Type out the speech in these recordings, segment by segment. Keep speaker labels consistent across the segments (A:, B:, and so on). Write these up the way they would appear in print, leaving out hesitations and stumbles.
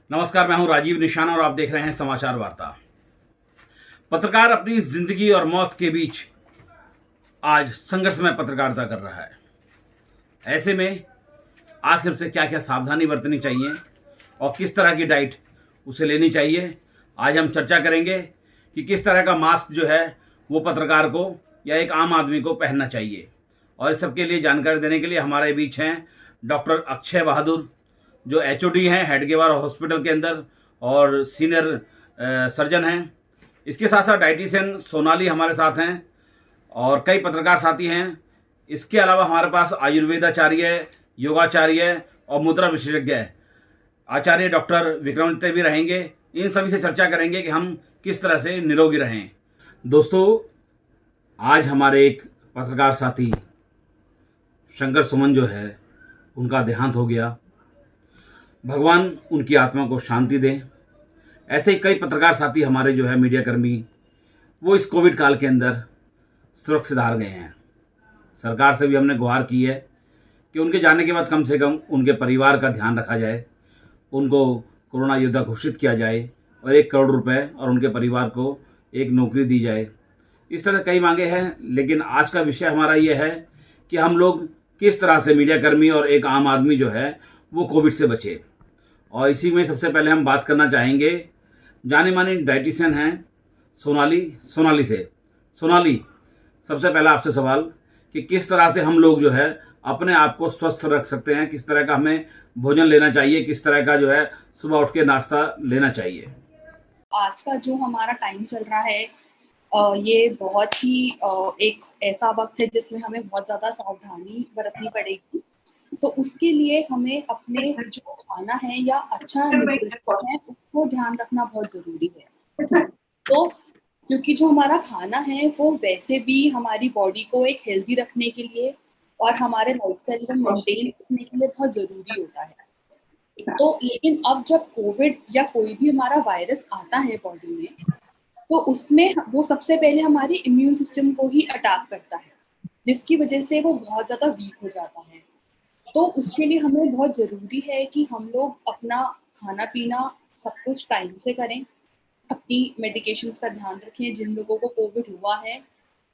A: नमस्कार, मैं हूं राजीव निशान और आप देख रहे हैं समाचार वार्ता। पत्रकार अपनी जिंदगी और मौत के बीच आज संघर्षमय पत्रकारिता कर रहा है। ऐसे में आखिर उसे क्या क्या सावधानी बरतनी चाहिए और किस तरह की डाइट उसे लेनी चाहिए, आज हम चर्चा करेंगे कि किस तरह का मास्क जो है वो पत्रकार को या एक आम आदमी को पहनना चाहिए। और इस सब के लिए जानकारी देने के लिए हमारे बीच हैं डॉक्टर अक्षय बहादुर, जो एचओडी हैं हेडगेवार हॉस्पिटल के अंदर और सीनियर सर्जन हैं। इसके साथ साथ डाइटिशियन सोनाली हमारे साथ हैं और कई पत्रकार साथी हैं। इसके अलावा हमारे पास आयुर्वेदाचार्य, योगाचार्य और मुद्रा विशेषज्ञ आचार्य डॉक्टर विक्रमादित्य भी रहेंगे। इन सभी से चर्चा करेंगे कि हम किस तरह से निरोगी रहें। दोस्तों, आज हमारे एक पत्रकार साथी शंकर सुमन जो है उनका देहांत हो गया। भगवान उनकी आत्मा को शांति दे। ऐसे ही कई पत्रकार साथी हमारे जो है मीडिया कर्मी, वो इस कोविड काल के अंदर सुरक्षित हार गए हैं। सरकार से भी हमने गुहार की है कि उनके जाने के बाद कम से कम उनके परिवार का ध्यान रखा जाए, उनको कोरोना योद्धा घोषित किया जाए और 1 करोड़ रुपए और उनके परिवार को एक नौकरी दी जाए। इस तरह कई मांगे हैं, लेकिन आज का विषय हमारा ये है कि हम लोग किस तरह से मीडिया कर्मी और एक आम आदमी जो है वो कोविड से बचे। और इसी में सबसे पहले हम बात करना चाहेंगे, जाने मानी डाइटिशियन हैं सोनाली से। सोनाली, सबसे पहला आपसे सवाल कि किस तरह से हम लोग जो है अपने आप को स्वस्थ रख सकते हैं, किस तरह का हमें भोजन लेना चाहिए, किस तरह का जो है सुबह उठ के नाश्ता लेना चाहिए।
B: आज का जो हमारा टाइम चल रहा है, ये बहुत ही एक ऐसा वक्त है जिसमें हमें बहुत ज़्यादा सावधानी बरतनी पड़ेगी। तो उसके लिए हमें अपने जो खाना है या अच्छा न्यूट्रिशन है उसको ध्यान रखना बहुत ज़रूरी है। तो क्योंकि जो हमारा खाना है वो वैसे भी हमारी बॉडी को एक हेल्दी रखने के लिए और हमारे लाइफस्टाइल को मेंटेन रखने के लिए बहुत ज़रूरी होता है। तो लेकिन अब जब कोविड या कोई भी हमारा वायरस आता है बॉडी में, तो उसमें वो सबसे पहले हमारे इम्यून सिस्टम को ही अटैक करता है, जिसकी वजह से वो बहुत ज़्यादा वीक हो जाता है। तो उसके लिए हमें बहुत ज़रूरी है कि हम लोग अपना खाना पीना सब कुछ टाइम से करें, अपनी मेडिकेशंस का ध्यान रखें। जिन लोगों को कोविड हुआ है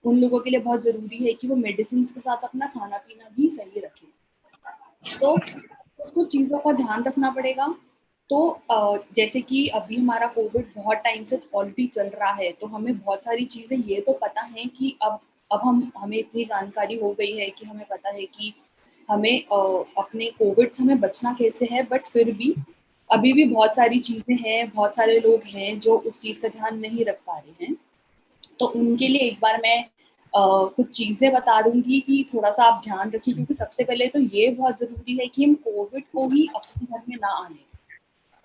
B: उन लोगों के लिए बहुत ज़रूरी है कि वो मेडिसिन के साथ अपना खाना पीना भी सही रखें। तो कुछ चीज़ों का ध्यान रखना पड़ेगा। तो जैसे कि अभी हमारा कोविड बहुत टाइम से ऑलरेडी चल रहा है, तो हमें बहुत सारी चीज़ें ये तो पता है कि अब हमें इतनी जानकारी हो गई है कि हमें पता है कि हमें अपने कोविड से हमें बचना कैसे है। बट फिर भी अभी भी बहुत सारी चीज़ें हैं, बहुत सारे लोग हैं जो उस चीज़ का ध्यान नहीं रख पा रहे हैं। तो उनके लिए एक बार मैं कुछ चीज़ें बता दूँगी कि थोड़ा-सा आप ध्यान रखिए, क्योंकि सबसे पहले तो ये बहुत ज़रूरी है कि हम कोविड को ही अपने घर में ना आने,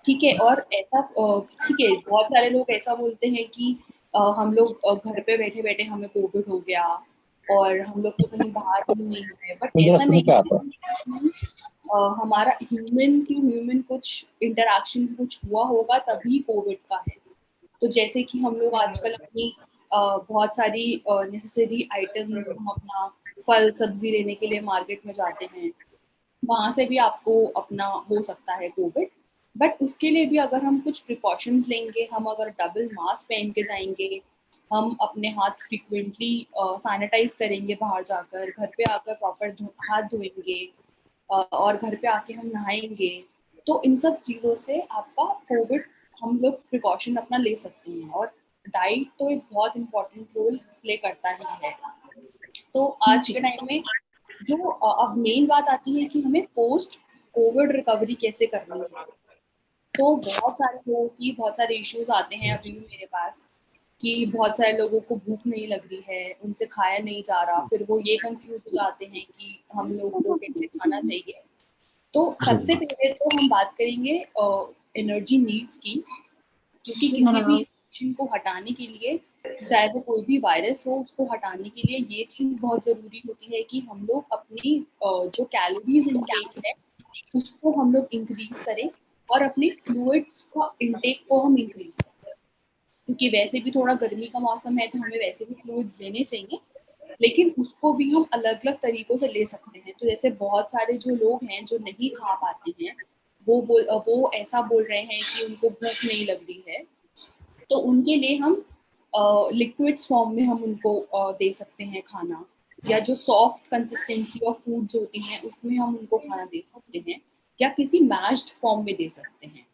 B: ठीक है? और ऐसा ठीक है, बहुत सारे लोग ऐसा बोलते हैं कि हम लोग घर पे बैठे-बैठे हमें कोविड हो गया और हम लोग तो कहीं बाहर ही नहीं गए। बट ऐसा नहीं है कि हमारा ह्यूमन टू ह्यूमन कुछ इंटरैक्शन कुछ हुआ होगा तभी कोविड का है। तो जैसे कि हम लोग आजकल अपनी बहुत सारी नेसेसरी आइटम्स, हम अपना फल सब्जी लेने के लिए मार्केट में जाते हैं, वहाँ से भी आपको अपना हो सकता है कोविड। बट उसके लिए भी अगर हम कुछ प्रिकॉशंस लेंगे, हम अगर डबल मास्क पहन के जाएंगे, हम अपने हाथ फ्रिक्वेंटली सैनिटाइज करेंगे, बाहर जाकर घर पे आकर प्रॉपर हाथ धोएंगे और घर पे आके हम नहाएंगे, तो इन सब चीज़ों से आपका कोविड हम लोग प्रिकॉशन अपना ले सकते हैं। और डाइट तो एक बहुत इम्पोर्टेंट रोल प्ले करता ही है। तो आज के टाइम में जो अब मेन बात आती है कि हमें पोस्ट कोविड रिकवरी कैसे करनी है। तो बहुत सारे लोगों की बहुत सारे इश्यूज आते हैं अभी भी मेरे पास, कि बहुत सारे लोगों को भूख नहीं लग रही है, उनसे खाया नहीं जा रहा, फिर वो ये कंफ्यूज हो जाते हैं कि हम लोग को कैसे खाना चाहिए। तो सबसे पहले तो हम बात करेंगे एनर्जी नीड्स की, क्योंकि किसी भी इन्फेक्शन को हटाने के लिए, चाहे वो कोई भी वायरस हो, उसको हटाने के लिए ये चीज़ बहुत ज़रूरी होती है कि हम लोग अपनी जो कैलोरीज इनटेक है उसको हम लोग इंक्रीज करें और अपने फ्लूइड्स का इनटेक को हम इंक्रीज करें, क्योंकि वैसे भी थोड़ा गर्मी का मौसम है तो हमें वैसे भी फ्लूइड्स लेने चाहिए। लेकिन उसको भी हम अलग-अलग तरीकों से ले सकते हैं। तो जैसे बहुत सारे जो लोग हैं जो नहीं खा पाते हैं, वो ऐसा बोल रहे हैं कि उनको भूख नहीं लग रही है, तो उनके लिए हम लिक्विड्स फॉर्म में हम उनको दे सकते हैं खाना, या जो सॉफ्ट कंसिस्टेंसी ऑफ फूड्स होती हैं उसमें हम उनको खाना दे सकते हैं, या किसी मैश्ड फॉर्म में दे सकते हैं।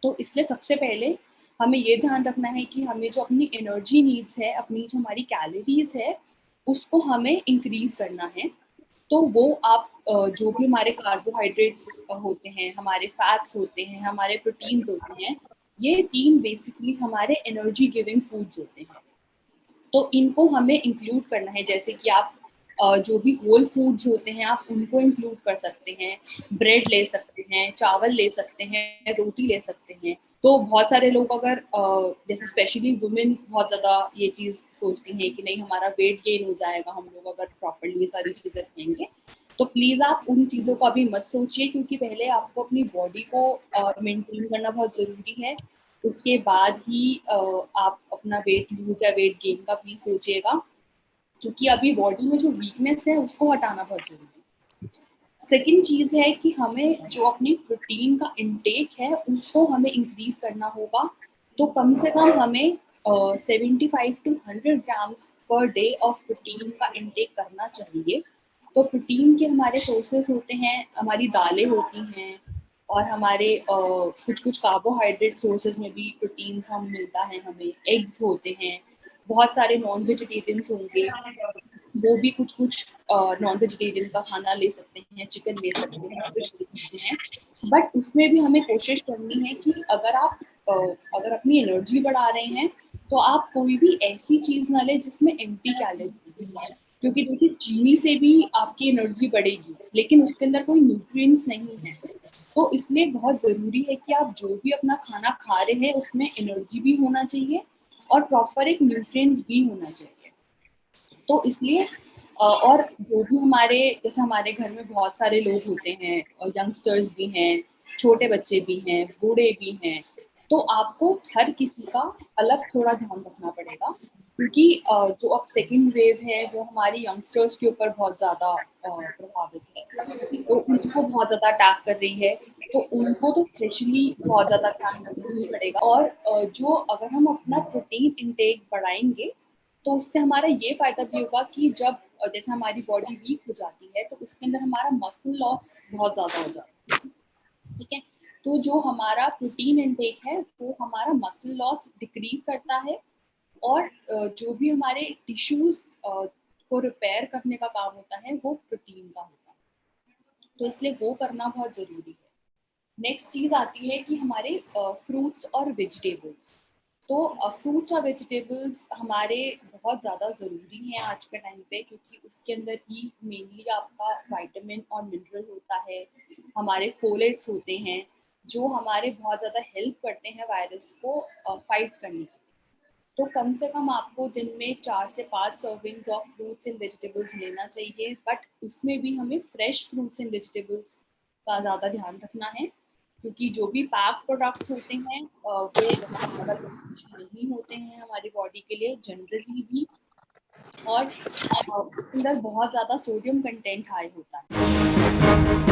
B: तो इसलिए सबसे पहले हमें ये ध्यान रखना है कि हमें जो अपनी एनर्जी नीड्स है, अपनी जो हमारी कैलोरीज़ है, उसको हमें इंक्रीज़ करना है। तो वो आप जो भी हमारे कार्बोहाइड्रेट्स होते हैं, हमारे फैट्स होते हैं, हमारे प्रोटीन्स होते हैं, ये 3 बेसिकली हमारे एनर्जी गिविंग फूड्स होते हैं। तो इनको हमें इंक्लूड करना है, जैसे कि आप जो भी होल फूड्स होते हैं आप उनको इंक्लूड कर सकते हैं, ब्रेड ले सकते हैं, चावल ले सकते हैं, रोटी ले सकते हैं। तो बहुत सारे लोग अगर जैसे स्पेशली वुमेन बहुत ज़्यादा ये चीज़ सोचती हैं कि नहीं हमारा वेट गेन हो जाएगा हम लोग अगर प्रॉपर्ली ये सारी चीज़ें खाएँगे। तो प्लीज़ आप उन चीज़ों का अभी मत सोचिए, क्योंकि पहले आपको अपनी बॉडी को मेंटेन करना बहुत ज़रूरी है। उसके बाद ही आप अपना वेट लूज़ या वेट गेन का प्लीज़ सोचिएगा, क्योंकि अभी बॉडी में जो वीकनेस है उसको हटाना बहुत ज़रूरी है। सेकंड चीज़ है कि हमें जो अपनी प्रोटीन का इंटेक है उसको हमें इंक्रीज़ करना होगा। तो कम से कम हमें 75 to 100 grams per day of protein का इंटेक करना चाहिए। तो प्रोटीन के हमारे सोर्सेज़ होते हैं, हमारी दालें होती हैं, और हमारे कुछ-कुछ कार्बोहाइड्रेट सोर्सेज़ में भी प्रोटीन्स हम मिलता है हमें, एग्स होते हैं, बहुत सारे नॉन वेजिटेरियंस होंगे, वो भी कुछ-कुछ नॉन वेजिटेरियन का खाना ले सकते हैं, चिकन ले सकते हैं, फिश ले सकते हैं। बट उसमें भी हमें कोशिश करनी है कि अगर अपनी एनर्जी बढ़ा रहे हैं, तो आप कोई भी ऐसी चीज़ ना लें जिसमें एम्प्टी कैलोरीज़ हो। क्योंकि देखिए चीनी से भी आपकी एनर्जी बढ़ेगी, लेकिन उसके अंदर कोई न्यूट्रिएंट्स नहीं है। तो इसलिए बहुत ज़रूरी है कि आप जो भी अपना खाना खा रहे हैं उसमें एनर्जी भी होना चाहिए और प्रॉपर एक न्यूट्रिएंट्स भी होना चाहिए। तो इसलिए और जो भी हमारे जैसे हमारे घर में बहुत सारे लोग होते हैं, यंगस्टर्स भी हैं, छोटे बच्चे भी हैं, बूढ़े भी हैं, तो आपको हर किसी का अलग थोड़ा ध्यान रखना पड़ेगा, क्योंकि जो अब सेकंड वेव है वो हमारी यंगस्टर्स के ऊपर बहुत ज़्यादा प्रभावित है, तो उनको बहुत ज़्यादा अटैक कर रही है, तो उनको तो स्पेशली बहुत ज़्यादा ध्यान रखना ही पड़ेगा। और जो अगर हम अपना प्रोटीन इंटेक बढ़ाएंगे, तो उससे हमारा ये फ़ायदा भी होगा कि जब जैसे हमारी बॉडी वीक हो जाती है, तो उसके अंदर हमारा मसल लॉस बहुत ज़्यादा हो जाता है, ठीक है? तो जो हमारा प्रोटीन इनटेक है, वो हमारा मसल लॉस डिक्रीज़ करता है, और जो भी हमारे टिश्यूज़ को रिपेयर करने का काम होता है, वो प्रोटीन का होता है। तो इसलिए वो करना बहुत ज़रूरी है। नेक्स्ट चीज़ आती है कि हमारे फ्रूट्स और वेजिटेबल्स। तो फ्रूट्स और वेजिटेबल्स हमारे बहुत ज़्यादा ज़रूरी हैं आज के टाइम पे, क्योंकि उसके अंदर ही मेनली आपका विटामिन और मिनरल होता है, हमारे फोलेट्स होते हैं, जो हमारे बहुत ज़्यादा हेल्प करते हैं वायरस को फाइट करने में। तो कम से कम आपको दिन में 4 से 5 servings of fruits and vegetables लेना चाहिए, बट उसमें भी हमें फ्रेश फ्रूट्स एंड वेजिटेबल्स का ज़्यादा ध्यान रखना है, क्योंकि जो भी पैक प्रोडक्ट्स होते हैं वो बहुत ज़्यादा बेनिफिशियल नहीं होते हैं हमारी बॉडी के लिए जनरली भी, और उसके अंदर बहुत ज़्यादा सोडियम कंटेंट हाई होता है।